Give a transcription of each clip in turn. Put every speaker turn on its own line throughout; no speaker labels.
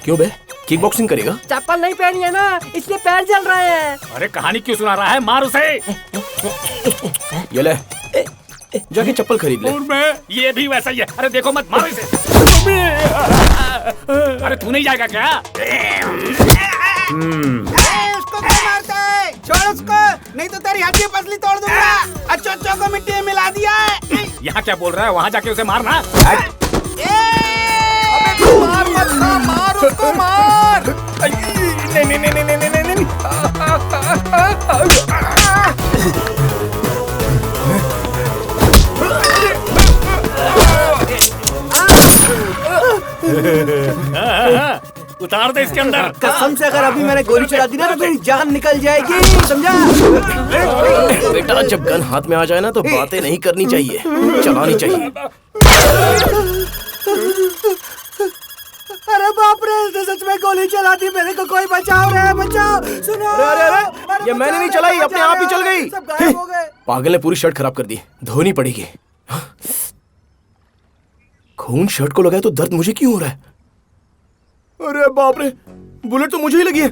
क्यों बे, kick boxing करेगा?
चप्पल नहीं पहनी है ना, इसलिए पैर जल रहे हैं।
अरे कहानी क्यों सुना रहा है, मार उसे।
ये ले, जाके चप्पल खरीद ले।
और मैं, ये भी वैसा ही है। अरे देखो मत, मारो इसे। अरे तू नहीं जाएगा क्या?
उसको क्यों मारता है? छोड़ उसको, नहीं तो तेरी हड्डी पसली तोड़ दूंगा। अच्छो को मिट्टी में मिला दिया है।
यहाँ क्या बोल रहा है, वहाँ जाके उसे मारना।
मार मत खा, मार उसको मार।
नहीं नहीं नहीं नहीं नहीं नहीं।
उतार दे इसके अंदर।
कसम से अगर अभी मैंने गोली चला दी ना तो तेरी जान निकल जाएगी, समझा?
बेटा, जब गन हाथ में आ जाए ना तो बातें नहीं करनी चाहिए, चलानी चाहिए।
अरे बाप रे, इसने सच में गोली चला दी। मेरे को कोई बचाओ रे, बचाओ, सुनो।
अरे ये मैंने नहीं चलाई, अपने आप ही चल गई।
सब गायब हो गए।
पागल ने पूरी शर्ट खराब कर दी, धोनी पड़ेगी। खून शर्ट को लगा है तो दर्द मुझे क्यों हो रहा है? अरे बाप रे, बुलेट तो मुझे ही लगी है।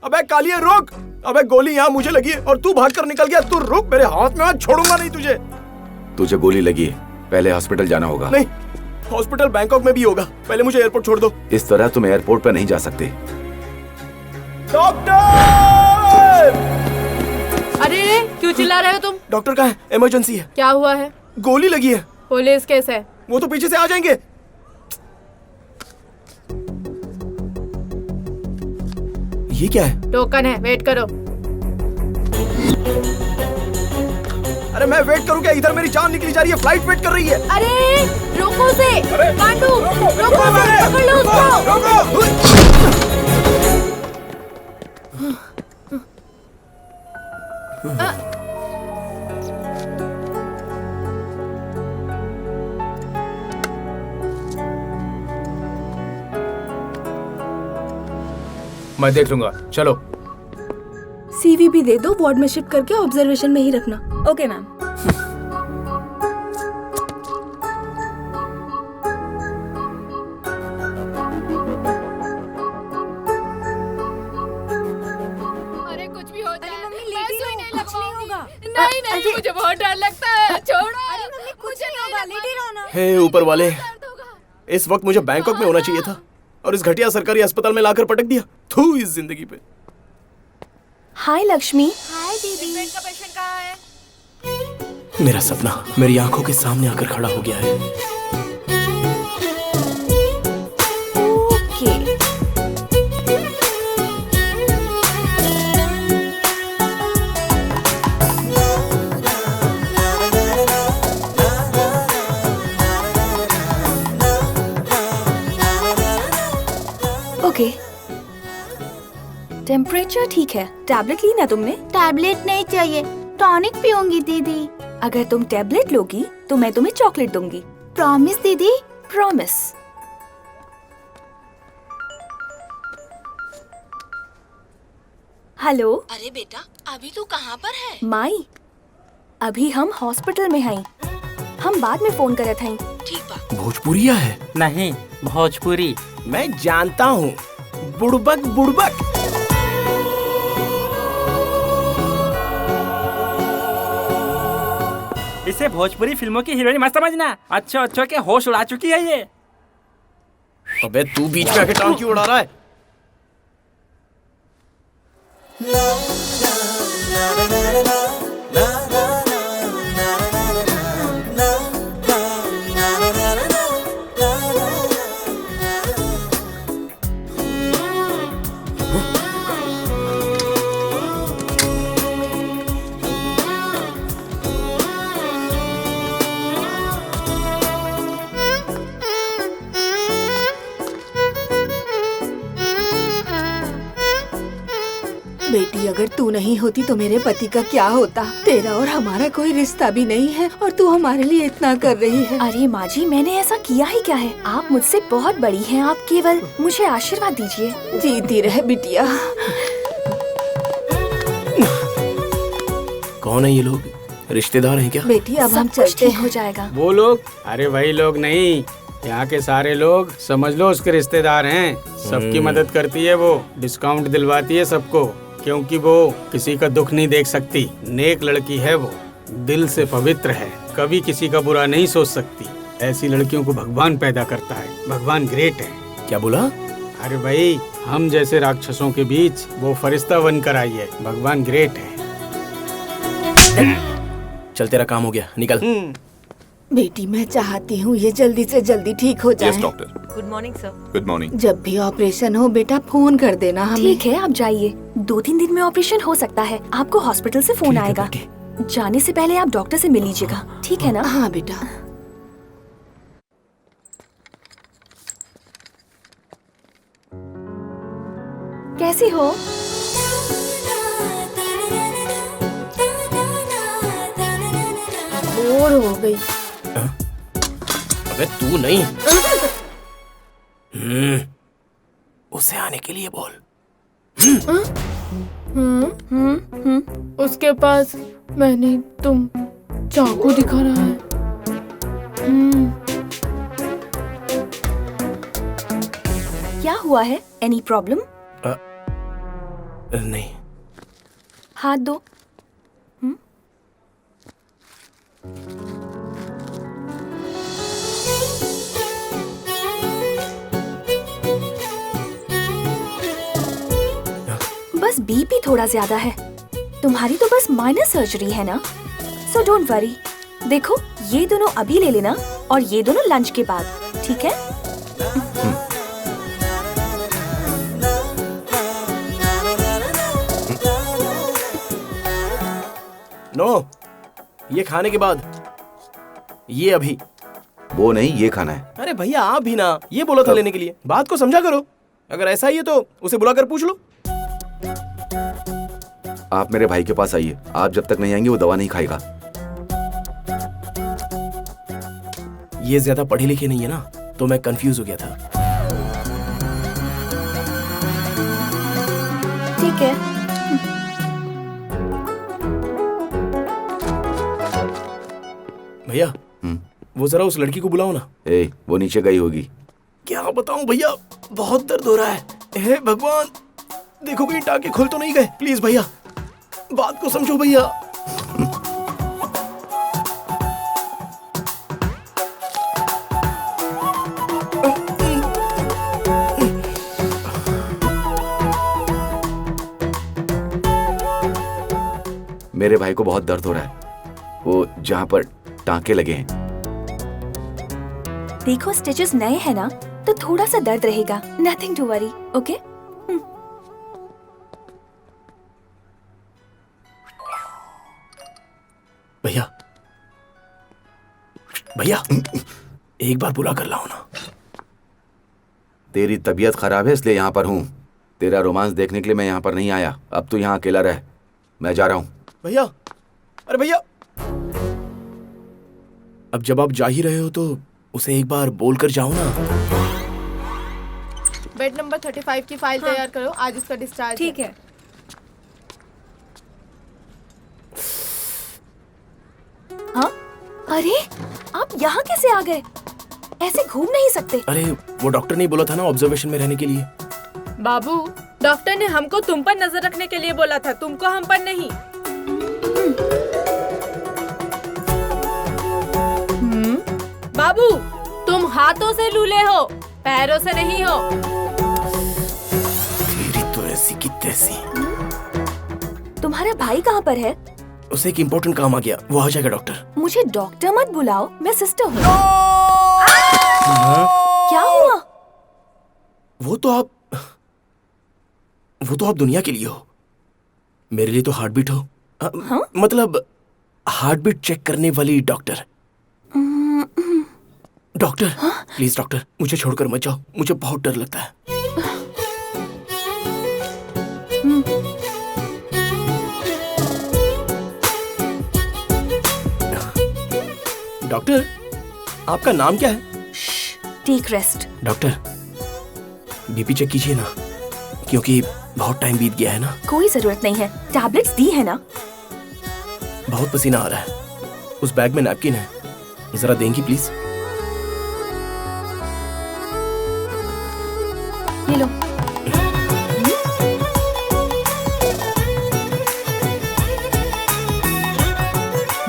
अबे कालिया रुक, अबे गोली यहाँ मुझे लगी है और तू भागकर निकल गया। तू रुक, मेरे हाथ में हाथ छोड़ूंगा नहीं तुझे।
तुझे गोली लगी है, पहले हॉस्पिटल जाना होगा।
नहीं, हॉस्पिटल बैंकॉक में भी होगा, पहले मुझे एयरपोर्ट छोड़ दो।
इस तरह तुम एयरपोर्ट पर नहीं जा सकते।
डॉक्टर!
अरे क्यों चिल्ला रहे हो तुम?
डॉक्टर कहाँ है? इमरजेंसी है।
क्या हुआ है?
गोली लगी है।
पुलिस केस है।
वो तो पीछे से आ जाएंगे। ये क्या है?
टोकन है, वेट करो।
अरे मैं वेट करूं क्या? इधर मेरी जान निकली जा रही है, फ्लाइट वेट कर रही है।
अरे रोको उसे, पांडु, रोको उसे, पकड़ लो उसको।
मैं देख लूंगा, चलो।
सीवी भी दे दो, वार्ड में शिफ्ट करके ऑब्जर्वेशन में ही रखना।
Okay ma'am. अरे कुछ भी हो जाए, मैं सुई नहीं लगवाऊंगी। नहीं, मुझे बहुत डर लगता है, छोड़ो।
कुछ नहीं होगा, लेटे रहो ना।
हे ऊपर वाले, इस वक्त मुझे बैंकॉक में होना चाहिए था और इस घटिया सरकारी अस्पताल में लाकर पटक दिया। थू इस जिंदगी पे।
हाय लक्ष्मी।
हाय दीदी। पेट का पेशेंट कहाँ है?
मेरा सपना मेरी आंखों के सामने आकर खड़ा हो गया है।
ओके। ओके, टेम्परेचर ठीक है। टैबलेट ली ना तुमने?
टैबलेट नहीं चाहिए, टॉनिक पीऊंगी दीदी।
अगर तुम टैबलेट लोगी तो मैं तुम्हें चॉकलेट दूंगी।
प्रॉमिस दीदी?
प्रॉमिस। हेलो।
अरे बेटा, अभी तू कहाँ पर है?
माई, अभी हम हॉस्पिटल में हैं। हम बाद में फोन करत हई।
ठीक बा।
भोजपुरिया है?
नहीं, भोजपुरी।
मैं जानता हूँ, बुड़बक बुड़बक।
इसे भोजपुरी फिल्मों की हीरोइन मत समझना। अच्छो के होश उड़ा चुकी है ये।
अबे तू बीच में आके टांग क्यों उड़ा रहा है?
बेटी, अगर तू नहीं होती तो मेरे पति का क्या होता? तेरा और हमारा कोई रिश्ता भी नहीं है और तू हमारे लिए इतना कर रही है।
अरे माँ जी, मैंने ऐसा किया ही क्या है? आप मुझसे बहुत बड़ी हैं, आप केवल मुझे आशीर्वाद दीजिए।
जीती रहे बिटिया।
कौन है ये लोग? रिश्तेदार हैं क्या?
बेटी अब हम
सब कुछ
चलते
ठीक
हैं।
हो जाएगा।
वो लोग? अरे वही लोग नहीं, यहाँ के सारे लोग समझ लो उसके रिश्तेदार हैं। सबकी मदद करती है वो, डिस्काउंट दिलवाती है सबको, क्योंकि वो किसी का दुख नहीं देख सकती। नेक लड़की है वो, दिल से पवित्र है, कभी किसी का बुरा नहीं सोच सकती। ऐसी लड़कियों को भगवान पैदा करता है, भगवान ग्रेट है।
क्या बोला?
अरे भाई, हम जैसे राक्षसों के बीच वो फरिश्ता बनकर आई है, भगवान ग्रेट है।
चल, तेरा काम हो गया, निकल।
बेटी, मैं चाहती हूँ ये जल्दी से जल्दी ठीक हो जाए।
Yes doctor.
Good morning sir.
Good morning.
जब भी ऑपरेशन हो बेटा फोन कर देना हमें।
ठीक है, आप जाइए। 2-3 दिन में ऑपरेशन हो सकता है। आपको हॉस्पिटल से फोन आएगा। जाने से पहले आप डॉक्टर से मिल लीजिएगा, ठीक है ना?
हाँ बेटा।
कैसी हो?
बोर हो गई।
अबे तू नहीं। उसे आने के लिए बोल।
उसके पास मैंने तुम चाकू दिखा रहा है।
क्या हुआ है? Any problem?
नहीं।
हाथ दो। बस बीपी थोड़ा ज्यादा है। तुम्हारी तो बस माइनर सर्जरी है ना, सो डोंट वरी। देखो, ये दोनों अभी ले लेना और ये दोनों लंच के बाद, ठीक है?
नो, ये खाने के बाद, ये अभी।
वो नहीं, ये खाना है।
अरे भैया, आप भी ना, ये बोला था लेने के लिए। बात को समझा करो। अगर ऐसा ही है तो उसे बुलाकर पूछ लो।
आप मेरे भाई के पास आइए, आप जब तक नहीं आएंगे वो दवा नहीं खाएगा।
ये ज्यादा पढ़े लिखे नहीं है ना, तो मैं कंफ्यूज हो गया था।
ठीक है।
भैया, वो जरा उस लड़की को बुलाओ ना।
वो नीचे गई होगी।
क्या बताऊं भैया, बहुत दर्द हो रहा है। हे भगवान, देखो कहीं टाके खुल तो नहीं गए। प्लीज भैया, बात को समझो भैया।
मेरे भाई को बहुत दर्द हो रहा है, वो जहाँ पर टांके लगे हैं।
देखो, स्टिचेस नए हैं ना, तो थोड़ा सा दर्द रहेगा। Nothing to worry, okay?
भैया, भैया, एक बार बुला कर लाओ ना।
तेरी तबीयत खराब है इसलिए यहाँ पर हूँ। तेरा रोमांस देखने के लिए मैं यहाँ पर नहीं आया। अब तू यहाँ अकेला रह, मैं जा रहा हूँ।
भैया, अरे भैया, अब जब आप जा ही रहे हो तो उसे एक बार बोल कर जाओ ना।
बेड नंबर 35 की फाइल तैयार करो, आज इसका डिस्चार्ज।
ठीक है।
हाँ? अरे, आप यहाँ कैसे आ गए? ऐसे घूम नहीं सकते।
अरे, वो डॉक्टर ने बोला था ना ऑब्जर्वेशन में रहने के लिए।
बाबू, डॉक्टर ने हमको तुम पर नजर रखने के लिए बोला था, तुमको हम पर नहीं। बाबू, तुम हाथों से लूले हो, पैरों से नहीं हो।
तेरी तो ऐसी की तैसी।
तुम्हारा भाई कहाँ पर है?
उसे एक इम्पोर्टेंट काम आ गया, वो आ जाएगा डॉक्टर।
मुझे डॉक्टर मत बुलाओ, मैं सिस्टर हूँ। क्या हुआ?
वो तो आप दुनिया के लिए हो, मेरे लिए तो हार्ट बीट हो।
हाँ?
मतलब हार्ट बीट चेक करने वाली डॉक्टर। डॉक्टर, प्लीज डॉक्टर, मुझे छोड़कर मत जाओ, मुझे बहुत डर लगता है। डॉक्टर, आपका नाम क्या है?
Take rest.
Doctor, BP check कीजिए ना, क्योंकि बहुत टाइम बीत गया है ना।
कोई जरूरत नहीं है, टैबलेट्स दी है ना।
बहुत पसीना आ रहा है। उस बैग में नैपकिन है, जरा देंगी प्लीज?
ये लो।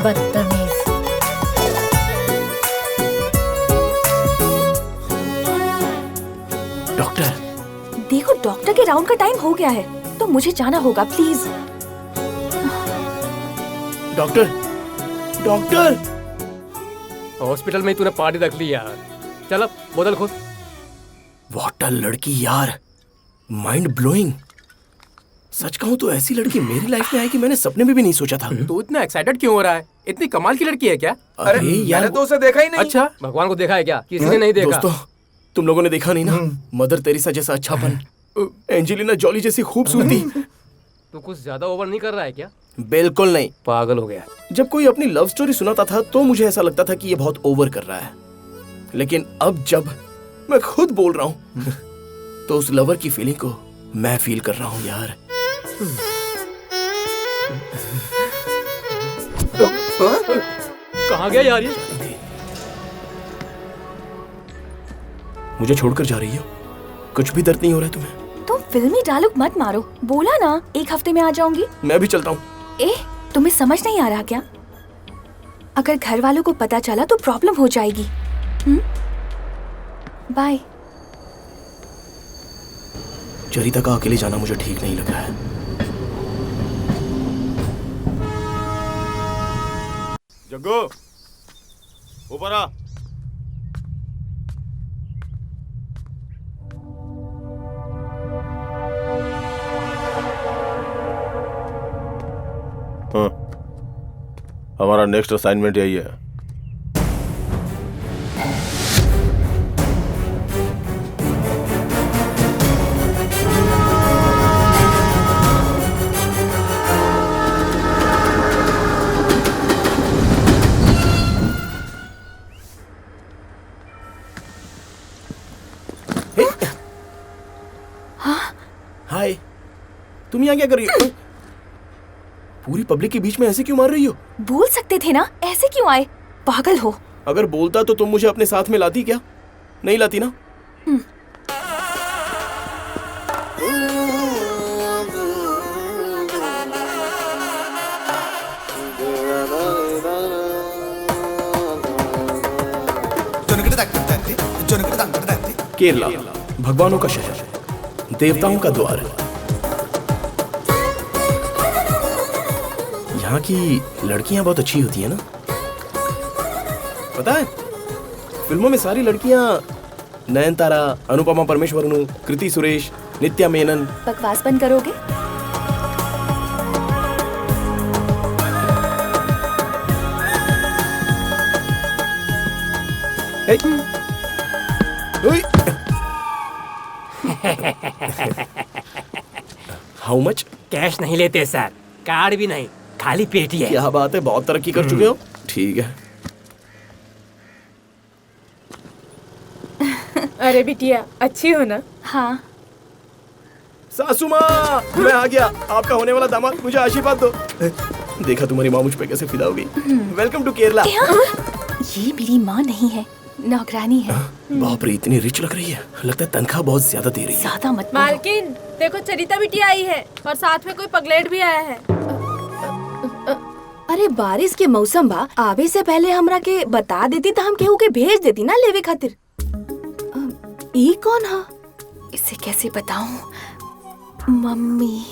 बदतमीज।
डॉक्टर,
देखो डॉक्टर के राउंड का टाइम हो गया है, तो मुझे जाना होगा प्लीज।
Doctor, doctor.
हॉस्पिटल में तूने पार्टी रख ली यार। चल अब बोतल खोल।
व्हाट अ लड़की यार, माइंड ब्लोइंग। सच कहूं तो ऐसी लड़की मेरी लाइफ में आएगी मैंने सपने में भी नहीं सोचा था।
तू इतना एक्साइटेड क्यों हो रहा है? इतनी कमाल की लड़की है क्या?
अरे यार,
मैंने तो उसे देखा ही नहीं।
अच्छा, भगवान को देखा है क्या? किसी ने नहीं देखा।
दोस्तों, तुम लोगों ने देखा नहीं ना, मदर तेरेसा जैसा अच्छापन, एंजेलिना जॉली जैसी खूबसूरती।
तू कुछ ज्यादा ओवर नहीं कर रहा है क्या?
बिल्कुल नहीं।
पागल हो गया।
जब कोई अपनी लव स्टोरी सुनाता था तो मुझे ऐसा लगता था कि ये बहुत ओवर कर रहा है, लेकिन अब जब मैं खुद बोल रहा हूँ तो उस लवर की फीलिंग को मैं फील कर रहा हूँ यार।
कहाँ गया यार ये?
मुझे छोड़कर जा रही हो? कुछ भी दर्द नहीं हो रहा है तुम्हें?
तुम फिल्मी डायलॉग मत मारो, बोला ना 1 हफ्ते में आ जाऊंगी।
मैं भी चलता हूँ।
तुम्हें समझ नहीं आ रहा क्या? अगर घर वालों को पता चला तो प्रॉब्लम हो जाएगी। बाय।
चरिता का अकेले जाना मुझे ठीक नहीं लग रहा है।
जग्गू, ऊपर आ। हाँ, हमारा नेक्स्ट असाइनमेंट यही है।
हाय, तुम यहाँ क्या कर रही हो? पूरी पब्लिक के बीच में ऐसे क्यों मार रही हो?
बोल सकते थे ना, ऐसे क्यों आए? पागल हो।
अगर बोलता तो तुम मुझे अपने साथ में लाती क्या? नहीं लाती ना? केरला, भगवानों का शहर, देवताओं का द्वार। यहाँ की लड़कियां बहुत अच्छी होती है ना? पता है, फिल्मों में सारी लड़कियां नयनतारा, अनुपमा परमेश्वरन, कृति सुरेश, नित्या मेनन।
बकवास बंद करोगे?
How much?
कैश नहीं लेते सर, कार्ड भी नहीं, खाली पेटी है।
क्या बात है, बहुत तरक्की कर चुके हो। ठीक है।
अरे बिटिया, अच्छी हो ना?
हाँ।
सासू माँ, मैं आ गया। आपका होने वाला दामाद, मुझे आशीर्वाद दो। देखा तुम्हारी माँ मुझ पे कैसे फिदा हो गई। Welcome to Kerala.
ये मेरी माँ नहीं है, नौकरानी है।
बाप रे, इतनी रिच लग रही है। लगता है तनख्वाह बहुत ज्यादा दे रही है।
ज्यादा मत बोलो।
मालकिन, देखो चरिता बिटिया आई है और साथ में कोई पगलेट भी आया है।
अरे बारिश के मौसम बा, आवे से पहले हमरा के बता देती तो हम केहू के भेज देती ना लेवे खातिर। ई कौन हा?
इसे कैसे बताऊं? मम्मी।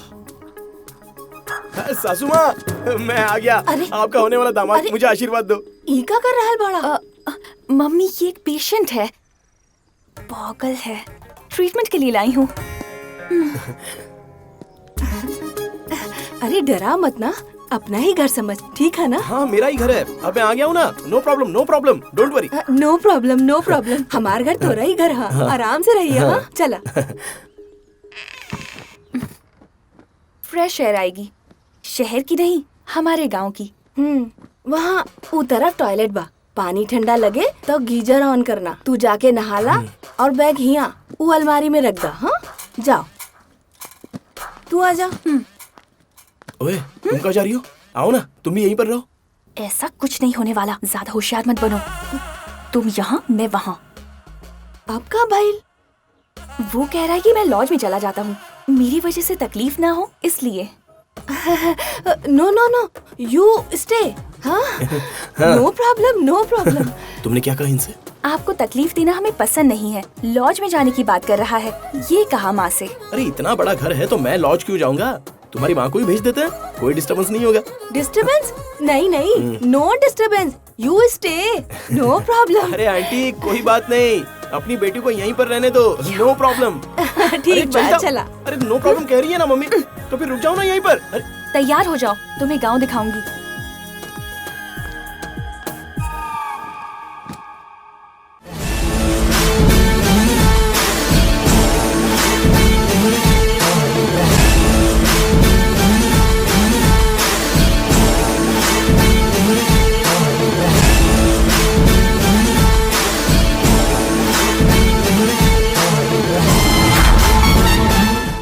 सासू माँ, मैं आ गया। आपका होने वाला दामाद, मुझे आशीर्वाद दो।
ई का कर रहा है बड़ा?
मम्मी, ये एक पेशेंट है, पागल है, ट्रीटमेंट के लिए लाई हूँ।
अरे डरा मत ना, अपना ही घर समझ, ठीक है ना?
हाँ, मेरा ही घर है। अब मैं आ गया हूँ ना। No problem, no problem, don't worry.
No problem, no problem. हमार घर तोरा ही घर है, आराम से रहिए। हाँ, चला।
फ्रेश एयर आएगी, शहर की नहीं, हमारे गांव की।
वहाँ ऊ तरफ टॉयलेट बा, पानी ठंडा लगे तो गीजर ऑन करना। तू जाके नहा ला और बैग हिया वो अलमारी में रख दा। हाँ जाओ, तू आ जा।
ओए तुम कहाँ जा रही हो? आओ ना, तुम भी यहीं पर रहो।
ऐसा कुछ नहीं होने वाला, ज्यादा होशियार मत बनो। तुम यहाँ, मैं वहाँ।
अब कहाँ भाई?
वो कह रहा है कि मैं लॉज में चला जाता हूँ, मेरी वजह से तकलीफ ना हो इसलिए।
No no no, you stay. हाँ नो प्रॉब्लम, नो प्रॉब्लम।
तुमने क्या कहा इनसे?
आपको तकलीफ देना हमें पसंद नहीं है, लॉज में जाने की बात कर रहा है, ये कहा माँ से।
अरे इतना बड़ा घर है तो मैं लॉज क्यों जाऊंगा? तुम्हारी माँ को ही भेज देते हैं, कोई डिस्टर्बेंस नहीं होगा।
डिस्टर्बेंस? नहीं नहीं, no disturbance, you stay, no problem.
अरे आंटी कोई बात नहीं, अपनी बेटी को यहीं पर रहने दो, नो प्रॉब्लम।
ठीक बात, चला।
अरे नो प्रॉब्लम कह रही है ना मम्मी, तो फिर रुक जाओ ना यहीं पर।
तैयार हो जाओ, तुम्हें गाँव दिखाऊंगी।